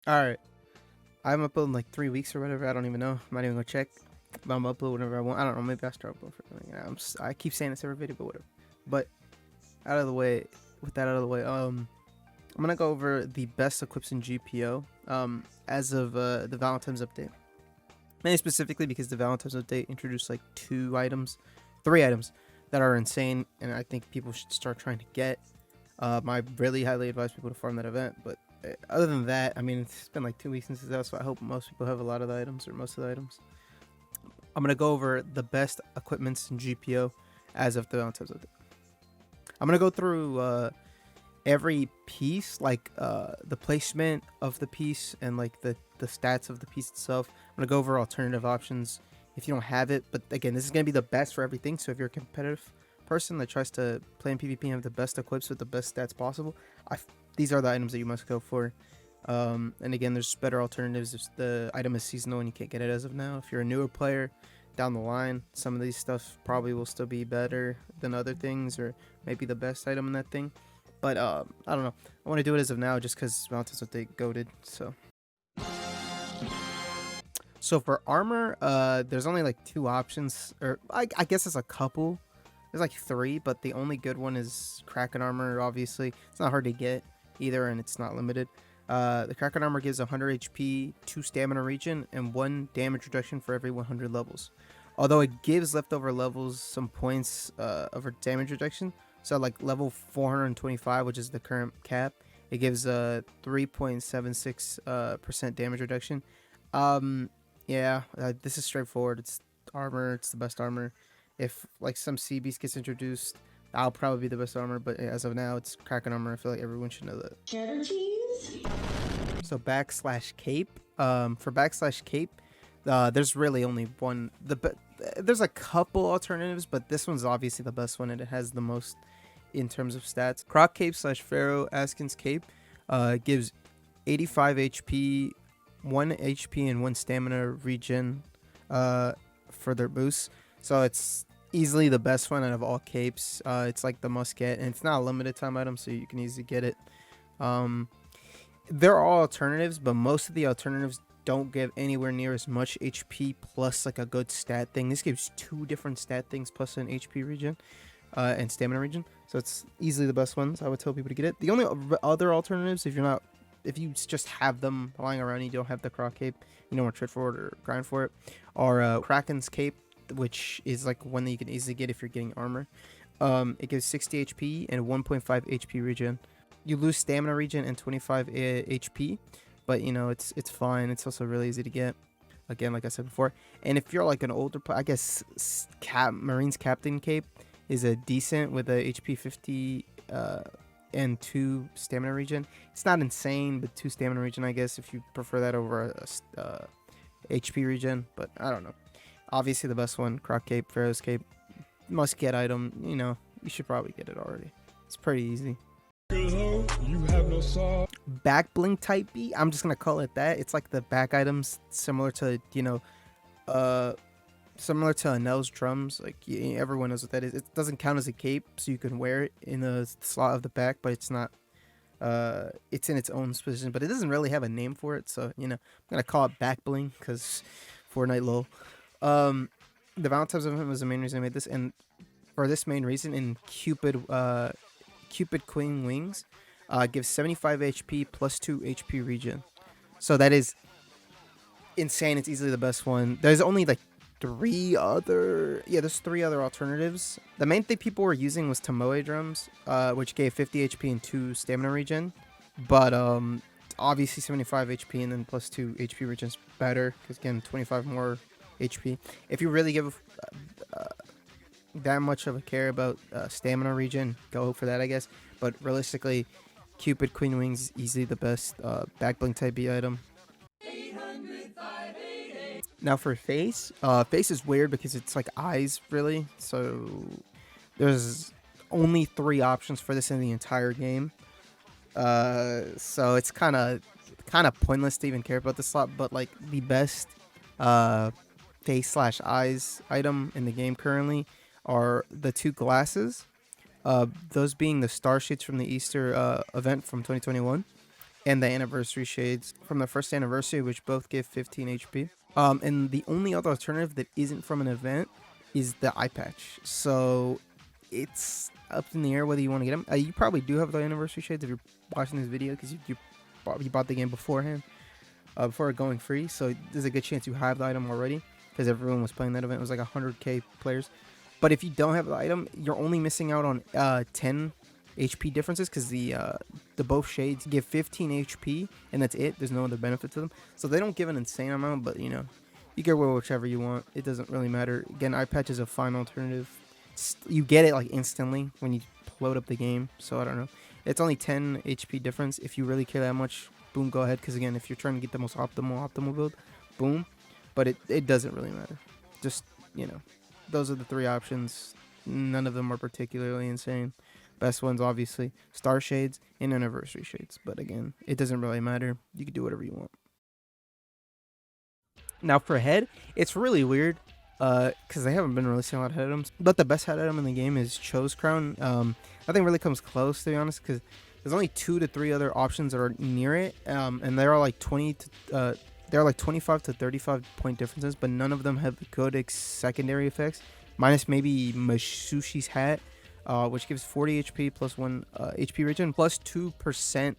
Alright. I'm uploading like 3 weeks or whatever. I don't even know. I'm not even gonna check. But I'm upload whenever I want. I don't know. Maybe I'll start uploading for I keep saying this every video, but whatever. But out of the way, with that out of the way, I'm gonna go over the best equips in GPO as of the Valentine's update. Mainly specifically because the Valentine's update introduced like 3 items that are insane, and I think people should start trying to get. I really highly advise people to farm that event, but other than that, I mean, it's been like 2 weeks since it's out, so I hope most people have a lot of the items or most of the items. I'm gonna go over the best equipments in GPO as of the Valentine's update. I'm gonna go through every piece, like the placement of the piece and like the stats of the piece itself. I'm gonna go over alternative options if you don't have it, but again, this is gonna be the best for everything. So if you're a competitive person that tries to play in PvP and have the best equips with the best stats possible, these are the items that you must go for. And again, there's better alternatives if the item is seasonal and you can't get it as of now. If you're a newer player down the line, some of these stuff probably will still be better than other things, or maybe the best item in that thing. But I don't know. I want to do it as of now just because Valentine's Update goated. So for armor, there's only like 2 options, or I guess it's a couple. There's like 3, but the only good one is Kraken armor. Obviously, it's not hard to get either, and it's not limited. The Kraken armor gives 100 HP, 2 stamina regen, and 1 damage reduction for every 100 levels. Although it gives leftover levels some points over damage reduction. So like level 425, which is the current cap, it gives a 3.76% damage reduction. Yeah, this is straightforward. It's armor. It's the best armor. If like some sea beast gets introduced, I'll probably be the best armor. But as of now, it's Kraken armor. I feel like everyone should know that. Cheddar cheese. So /cape. For /cape, there's really only one. There's a couple alternatives, but this one's obviously the best one, and it has the most in terms of stats. Croc cape /Pharaoh Askin's cape gives 85 HP, 1 HP, and 1 stamina regen for their boosts. So it's easily the best one out of all capes. It's like the must get, and it's not a limited time item, so you can easily get it. There are alternatives, but most of the alternatives don't give anywhere near as much HP plus like a good stat thing. This gives 2 different stat things plus an HP regen and stamina regen, so it's easily the best ones. I would tell people to get it. The only other alternatives, if you just have them lying around and you don't have the Croc cape, you don't want to trade for it or grind for it, are Kraken's cape, which is like one that you can easily get if you're getting armor. It gives 60 HP and 1.5 HP regen. You lose stamina regen and 25 HP, but you know it's fine. It's also really easy to get. Again, like I said before. And if you're like an older player, I guess Marine's Captain cape is a decent with a HP 50 and 2 stamina regen. It's not insane, but 2 stamina regen, I guess, if you prefer that over a HP regen. But I don't know. Obviously, the best one, Croc cape, Pharaoh's cape, must get item. You know, you should probably get it already. It's pretty easy. You have no saw. Backbling type B, I'm just gonna call it that. It's like the back items, similar to similar to Anel's drums. Like everyone knows what that is. It doesn't count as a cape, so you can wear it in the slot of the back, but it's not. It's in its own position, but it doesn't really have a name for it. So I'm gonna call it Backbling because Fortnite lol. The Valentine's event was the main reason I made this, and for this main reason, in Cupid Queen Wings gives 75 HP plus 2 HP regen. So that is insane. It's easily the best one. There's only like 3 other alternatives. The main thing people were using was Tomoe drums, which gave 50 HP and 2 stamina regen. But obviously 75 HP and then plus 2 HP regen is better, because again 25 more HP. If you really give that much of a care about stamina regen, go for that, I guess. But realistically, Cupid Queen Wings is easily the best Backbling type B item. Now for face, face is weird because it's like eyes, really. So there's only 3 options for this in the entire game. So it's kind of pointless to even care about this slot. But like the best face / eyes item in the game currently are the 2 glasses. Those being the star sheets from the Easter event from 2021, and the anniversary shades from the first anniversary, which both give 15 HP. And the only other alternative that isn't from an event is the eye patch. So it's up in the air whether you want to get them. You probably do have the anniversary shades if you're watching this video, because you bought the game beforehand, before going free. So there's a good chance you have the item already, because everyone was playing that event. It was like 100k players. But if you don't have the item, you're only missing out on 10 HP differences, because the both shades give 15 HP, and that's it. There's no other benefit to them. So they don't give an insane amount, but you know, you can wear whichever you want. It doesn't really matter. Again, eye patch is a fine alternative. You get it like instantly when you load up the game. So I don't know. It's only 10 HP difference. If you really care that much, boom, go ahead. Because again, if you're trying to get the most optimal build, boom. But it doesn't really matter. Just, you know, those are the three options. None of them are particularly insane. Best ones, obviously, Star Shades and Anniversary Shades. But again, it doesn't really matter. You can do whatever you want. Now for head, it's really weird, because they haven't been releasing a lot of head items. But the best head item in the game is Cho's Crown. Nothing really comes close, to be honest, because there's only 2 to 3 other options that are near it, and they're all like 25 to 35 point differences, but none of them have good secondary effects, minus maybe Masushi's hat, which gives 40 HP plus 1 HP regen plus 2%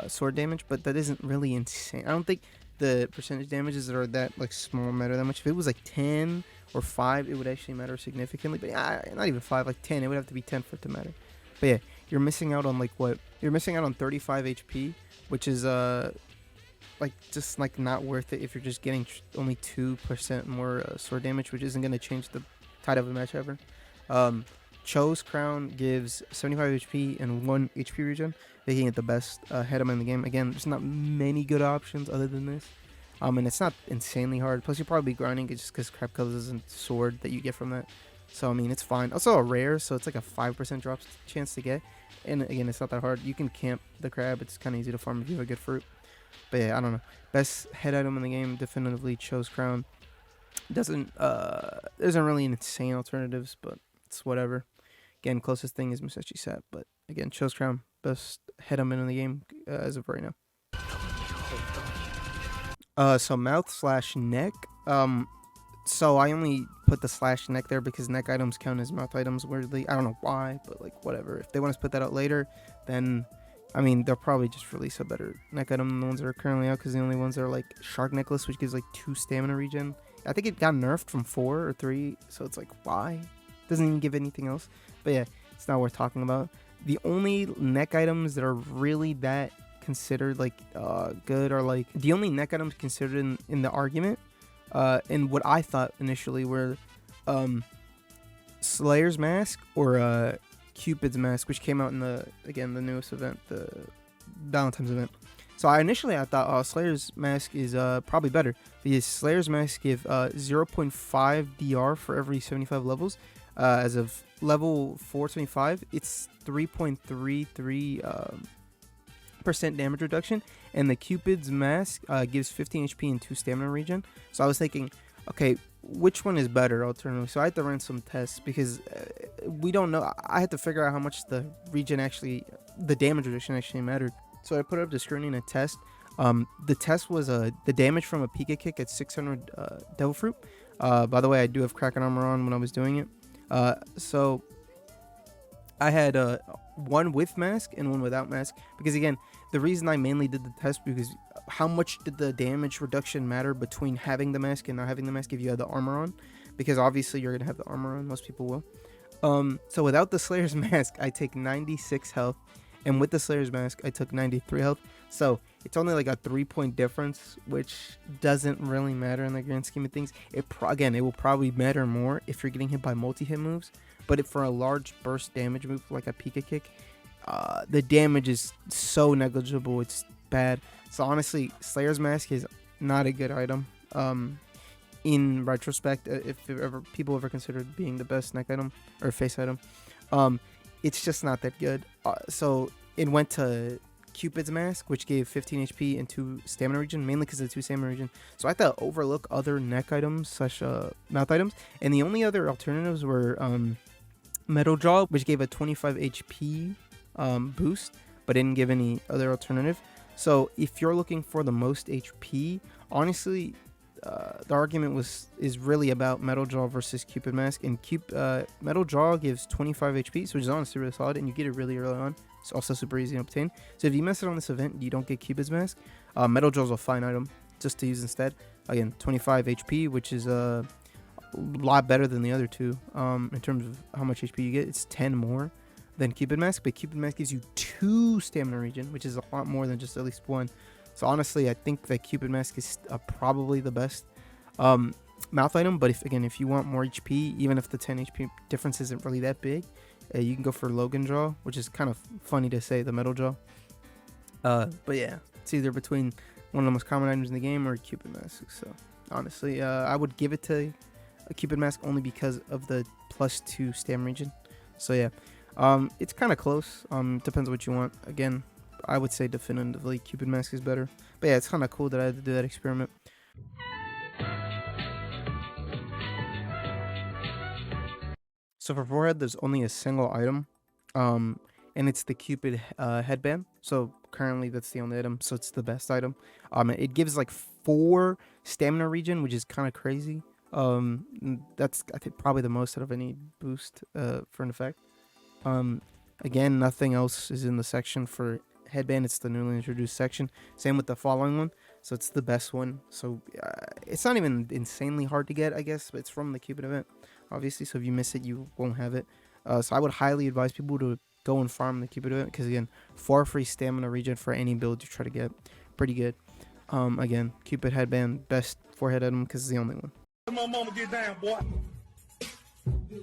sword damage, but that isn't really insane. I don't think the percentage damages that are that like small matter that much. If it was like 10 or 5, it would actually matter significantly, but not even 5, like 10. It would have to be 10 for it to matter. But yeah, you're missing out on like what? You're missing out on 35 HP, which is like just like not worth it if you're just getting only 2% more sword damage, which isn't going to change the tide of a match ever. Cho's Crown gives 75 HP and 1 HP regen, making it the best head item in the game. Again, there's not many good options other than this. And it's not insanely hard. Plus, you'll probably be grinding it just because Crab Colors isn't sword that you get from that. So, I mean, it's fine. Also, a rare, so it's like a 5% drop chance to get. And again, it's not that hard. You can camp the crab. It's kind of easy to farm if you have a good fruit. But yeah, I don't know. Best head item in the game, definitively Cho's Crown. Doesn't isn't really insane alternatives, but it's whatever. Again, closest thing is Musashi's hat, but again, Cho's Crown, best head item in the game as of right now. So mouth/neck. So I only put the /neck there because neck items count as mouth items. Weirdly, I don't know why, but like whatever. If they want to put that out later, then I mean they'll probably just release a better neck item than the ones that are currently out, because the only ones that are like Shark Necklace, which gives like 2 stamina regen. I think it got nerfed from 4 or 3, so it's like why? Doesn't even give anything else. But yeah, it's not worth talking about. The only neck items that are really that considered like good are like the only neck items considered in the argument, and what I thought initially were Slayer's Mask or Cupid's Mask, which came out in the newest event, the Valentine's event. So I thought Slayer's Mask is probably better, because Slayer's Mask give 0.5 DR for every 75 levels. As of level 425, it's 3.33% damage reduction, and the Cupid's Mask gives 15 HP and 2 stamina regen. So I was thinking, okay, which one is better alternatively? So I had to run some tests, because we don't know. I had to figure out how much the damage reduction actually mattered. So I put it up to scrutiny in a test. The test was the damage from a Pika Kick at 600 Devil Fruit. By the way, I do have Kraken armor on when I was doing it. So I had one with mask and one without mask, because again, the reason I mainly did the test, because how much did the damage reduction matter between having the mask and not having the mask if you had the armor on? Because obviously you're gonna have the armor on, most people will. So without the Slayer's Mask, I take 96 health, and with the Slayer's Mask, I took 93 health. So it's only like a 3-point difference, which doesn't really matter in the grand scheme of things. It will probably matter more if you're getting hit by multi-hit moves, but for a large burst damage move like a Pika Kick, the damage is so negligible, it's bad. So honestly, Slayer's Mask is not a good item. In retrospect, if people ever considered being the best neck item or face item, it's just not that good. So it went to Cupid's Mask, which gave 15 HP and 2 stamina regen, mainly because of the 2 stamina regen. So I had to overlook other neck items / mouth items, and the only other alternatives were Metal Jaw, which gave a 25 HP boost, but didn't give any other alternative. So if you're looking for the most HP, honestly, the argument is really about Metal Jaw versus Cupid Mask, and Metal Jaw gives 25 HP, which is honestly really solid, and you get it really early on. It's also super easy to obtain. So if you mess it on this event, you don't get Cupid's Mask. Metal Jaw's a fine item just to use instead. Again, 25 HP, which is a lot better than the other two. In terms of how much HP you get, it's 10 more than Cupid Mask, but Cupid Mask gives you 2 stamina regen, which is a lot more than just at least 1. So honestly, I think that Cupid Mask is probably the best mouth item. But if you want more HP, even if the 10 HP difference isn't really that big, you can go for Logan Jaw, which is kind of funny to say, the Metal Jaw. But yeah, it's either between one of the most common items in the game or Cupid Mask. So honestly, I would give it to a Cupid Mask only because of the +2 stamina regen. So yeah, it's kind of close. Depends on what you want. Again, I would say definitively Cupid Mask is better. But yeah, it's kind of cool that I had to do that experiment. So for forehead, there's only a single item, and it's the Cupid headband. So currently that's the only item, so it's the best item. It gives like 4 stamina regen, which is kind of crazy. That's, I think, probably the most out of any boost for an effect. Again, nothing else is in the section for headband. It's the newly introduced section. Same with the following one, so it's the best one. So it's not even insanely hard to get, I guess, but it's from the Cupid event, obviously. So if you miss it, you won't have it. So I would highly advise people to go and farm the Cupid event, because again, 4 free stamina regen for any build you try to get, pretty good. Again, Cupid headband, best forehead item because it's the only one. My mama get down, boy.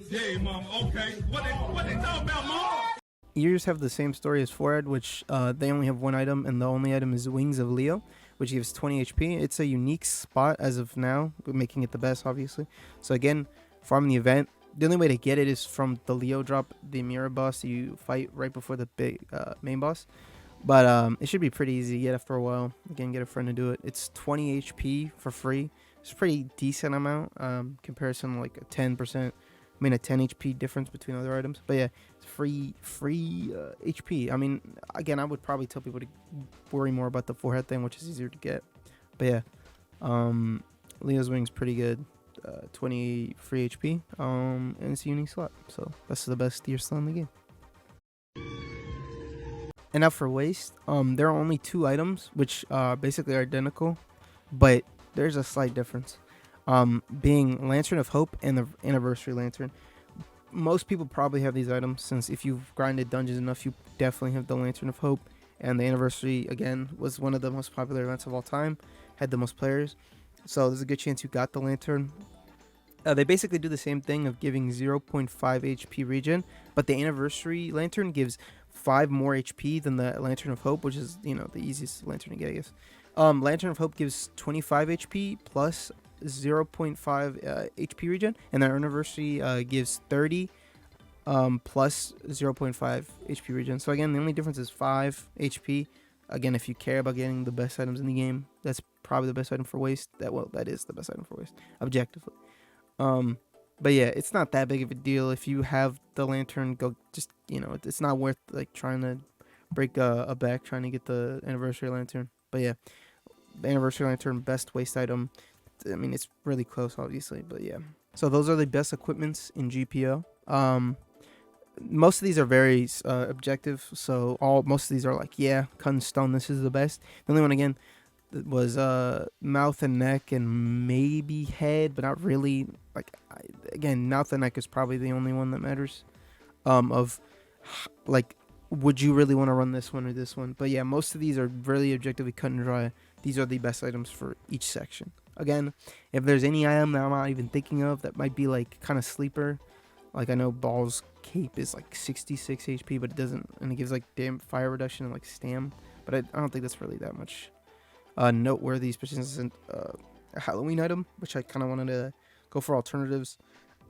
Yeah, mama. Okay. What they talking about, mama? Ears have the same story as forehead, which they only have 1 item, and the only item is Wings of Leo, which gives 20 HP. It's a unique spot as of now, making it the best, obviously. So again, farm the event. The only way to get it is from the Leo drop, the mirror boss you fight right before the big main boss. But it should be pretty easy to get after a while. Again, get a friend to do it. It's 20 HP for free. It's a pretty decent amount, comparison like a 10%. I mean, a 10 HP difference between other items. But yeah, it's free HP. I mean, again, I would probably tell people to worry more about the forehead thing, which is easier to get. But yeah, Leo's Wing's pretty good. 20 free HP, and it's a unique slot. So that's the best tier slot in the game. And now for waist, there are only 2 items, which basically are identical, but there's a slight difference. Being Lantern of Hope and the Anniversary Lantern. Most people probably have these items, since if you've grinded dungeons enough, you definitely have the Lantern of Hope. And the Anniversary, again, was one of the most popular events of all time, had the most players. So there's a good chance you got the Lantern. They basically do the same thing of giving 0.5 HP regen, but the Anniversary Lantern gives 5 more HP than the Lantern of Hope, which is, the easiest lantern to get, I guess. Lantern of Hope gives 25 HP plus 0.5 HP regen, and their Anniversary gives 30 plus 0.5 HP regen. So again, the only difference is 5 HP. Again, if you care about getting the best items in the game, that's probably the best item for waste. That is the best item for waste, objectively. But yeah, it's not that big of a deal. If you have the Lantern, go just, it's not worth like trying to break a back trying to get the Anniversary Lantern. But yeah, the Anniversary Lantern, best waste item. I mean, it's really close, obviously, but yeah. So those are the best equipments in GPO. Most of these are very objective, so most of these are like, yeah, cut in stone, this is the best. The only one, again, was mouth and neck and maybe head, but not really. Like, again, mouth and neck is probably the only one that matters. Of like, would you really want to run this one or this one? But yeah, most of these are really objectively cut and dry. These are the best items for each section. Again, if there's any item that I'm not even thinking of that might be like kind of sleeper, like I know Ball's Cape is like 66 HP, but it doesn't, and it gives like damn fire reduction and like stam. But I don't think that's really that much noteworthy, especially since it's a Halloween item, which I kind of wanted to go for alternatives,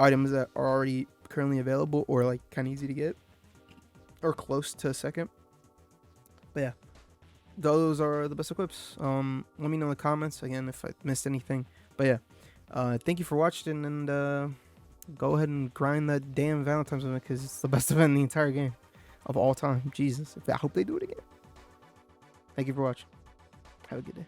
items that are already currently available or like kind of easy to get or close to a second. But yeah, those are the best equips. Let me know in the comments again if I missed anything. But yeah, thank you for watching, and go ahead and grind that damn Valentine's event, because it's the best event in the entire game of all time. Jesus, I hope they do it again. Thank you for watching. Have a good day.